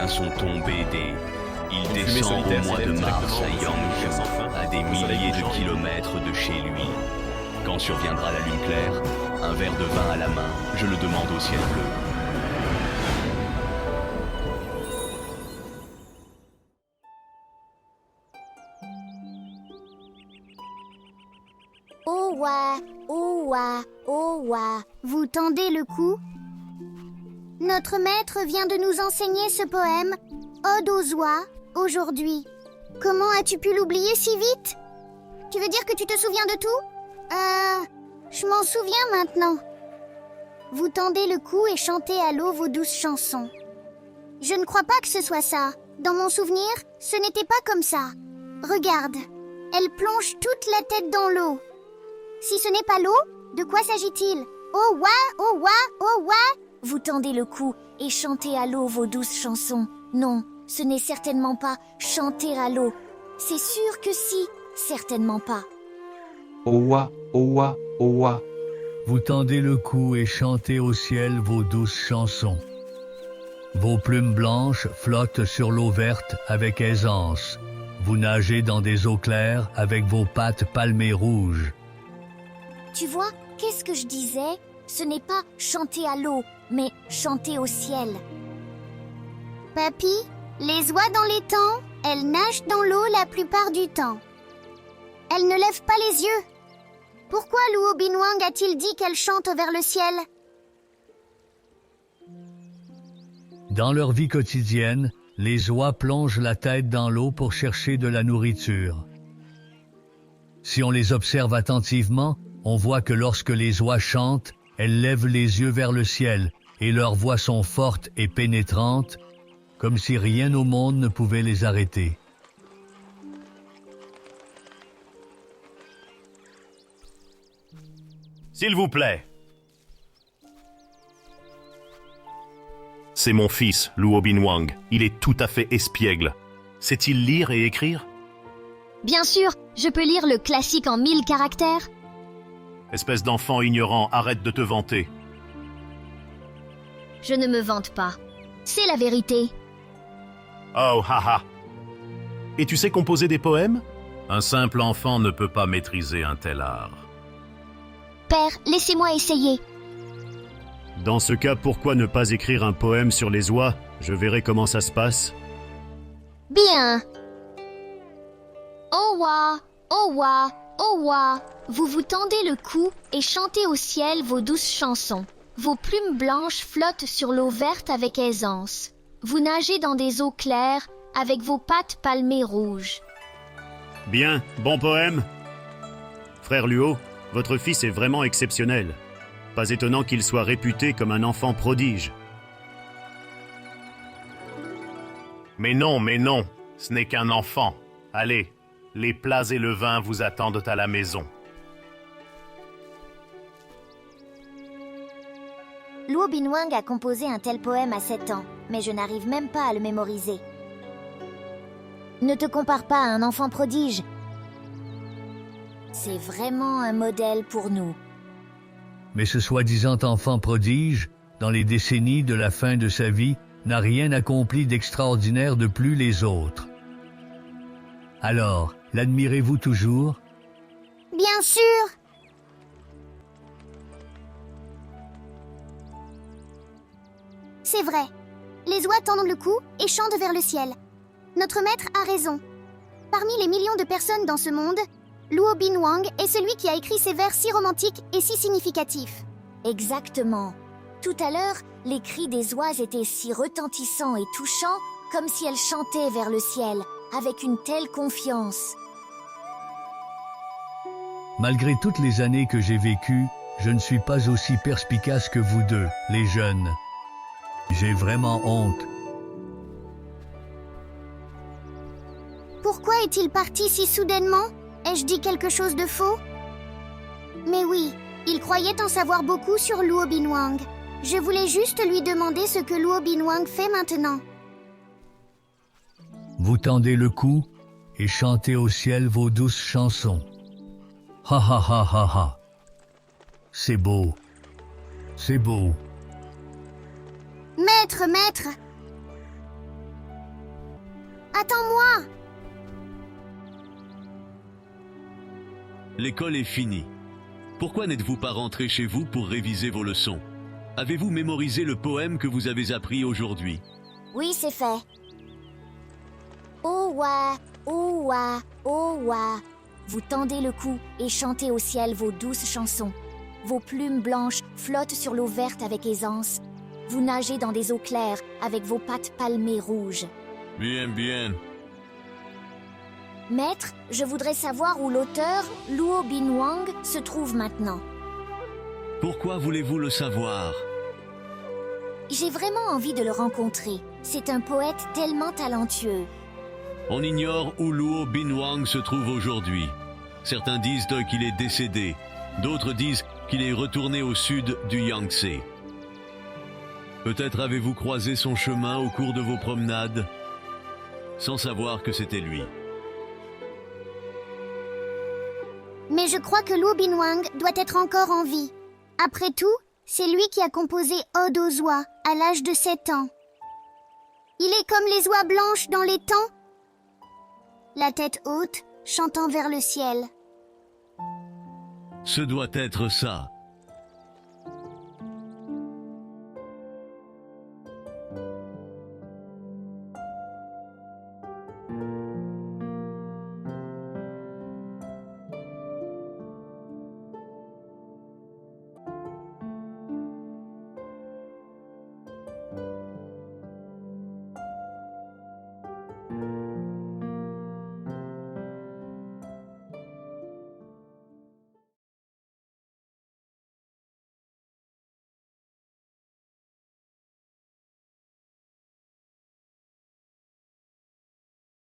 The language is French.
sont tombés des... Il Ton fumée descend solitaire au mois de s'élève mars à directement au Yangzhou, sans fin, à des au soleil milliers couchant. de kilomètres de chez lui. Quand surviendra la lune claire, un verre de vin à la main, je le demande au ciel bleu. Owa, owa, owa. Vous tendez le cou? Notre maître vient de nous enseigner ce poème, Ode aux oies, aujourd'hui. Comment as-tu pu l'oublier si vite? Tu veux dire que tu te souviens de tout? Je m'en souviens maintenant. Vous tendez le cou et chantez à l'eau vos douces chansons. Je ne crois pas que ce soit ça. Dans mon souvenir, ce n'était pas comme ça. Regarde, elle plonge toute la tête dans l'eau. Si ce n'est pas l'eau, de quoi s'agit-il? Oh wa, oh wa, oh wa. Vous tendez le cou et chantez à l'eau vos douces chansons. Non, ce n'est certainement pas chanter à l'eau. C'est sûr que si, certainement pas. Owa, owa, owa. Vous tendez le cou et chantez au ciel vos douces chansons. Vos plumes blanches flottent sur l'eau verte avec aisance. Vous nagez dans des eaux claires avec vos pattes palmées rouges. Tu vois, qu'est-ce que je disais? Ce n'est pas chanter à l'eau, mais chanter au ciel. Papy, les oies dans les temps, elles nagent dans l'eau la plupart du temps. Elles ne lèvent pas les yeux. Pourquoi Luo Binwang a-t-il dit qu'elles chantent vers le ciel? Dans leur vie quotidienne, les oies plongent la tête dans l'eau pour chercher de la nourriture. Si on les observe attentivement, on voit que lorsque les oies chantent, elles lèvent les yeux vers le ciel et leurs voix sont fortes et pénétrantes, comme si rien au monde ne pouvait les arrêter. S'il vous plaît. C'est mon fils, Luo Binwang. Il est tout à fait espiègle. Sait-il lire et écrire? Bien sûr, je peux lire le classique en 1000 caractères. Espèce d'enfant ignorant, arrête de te vanter. Je ne me vante pas. C'est la vérité. Oh, haha. Et tu sais composer des poèmes? Un simple enfant ne peut pas maîtriser un tel art. Père, laissez-moi essayer. Dans ce cas, pourquoi ne pas écrire un poème sur les oies? Je verrai comment ça se passe. Bien. Owa, owa, owa. Vous vous tendez le cou et chantez au ciel vos douces chansons. Vos plumes blanches flottent sur l'eau verte avec aisance. Vous nagez dans des eaux claires avec vos pattes palmées rouges. Bien, bon poème. Frère Luo, votre fils est vraiment exceptionnel. Pas étonnant qu'il soit réputé comme un enfant prodige. Mais non, ce n'est qu'un enfant. Allez, les plats et le vin vous attendent à la maison. Luo Binwang a composé un tel poème à 7 ans, mais je n'arrive même pas à le mémoriser. Ne te compare pas à un enfant prodige. C'est vraiment un modèle pour nous. Mais ce soi-disant enfant prodige, dans les décennies de la fin de sa vie, n'a rien accompli d'extraordinaire de plus les autres. Alors, l'admirez-vous toujours? Bien sûr! C'est vrai. Les oies tendent le cou et chantent vers le ciel. Notre maître a raison. Parmi les millions de personnes dans ce monde, Luo Binwang est celui qui a écrit ces vers si romantiques et si significatifs. Exactement. Tout à l'heure, les cris des oies étaient si retentissants et touchants, comme si elles chantaient vers le ciel, avec une telle confiance. Malgré toutes les années que j'ai vécues, je ne suis pas aussi perspicace que vous deux, les jeunes. J'ai vraiment honte. Pourquoi est-il parti si soudainement? Ai-je dit quelque chose de faux? Mais oui, il croyait en savoir beaucoup sur Luo Binwang. Je voulais juste lui demander ce que Luo Binwang fait maintenant. Vous tendez le cou et chantez au ciel vos douces chansons. Ha ha ha ha ha. C'est beau. C'est beau. Maître, maître! Attends-moi! L'école est finie. Pourquoi n'êtes-vous pas rentré chez vous pour réviser vos leçons? Avez-vous mémorisé le poème que vous avez appris aujourd'hui? Oui, c'est fait. Owa, owa, owa. Vous tendez le cou et chantez au ciel vos douces chansons. Vos plumes blanches flottent sur l'eau verte avec aisance. Vous nagez dans des eaux claires avec vos pattes palmées rouges. Bien, bien. Maître, je voudrais savoir où l'auteur, Luo Binwang, se trouve maintenant. Pourquoi voulez-vous le savoir? J'ai vraiment envie de le rencontrer. C'est un poète tellement talentueux. On ignore où Luo Binwang se trouve aujourd'hui. Certains disent qu'il est décédé. D'autres disent qu'il est retourné au sud du Yangtze. Peut-être avez-vous croisé son chemin au cours de vos promenades, sans savoir que c'était lui. Mais je crois que Luo Binwang doit être encore en vie. Après tout, c'est lui qui a composé Ode aux oies à l'âge de 7 ans. Il est comme les oies blanches dans les temps, la tête haute, chantant vers le ciel. Ce doit être ça.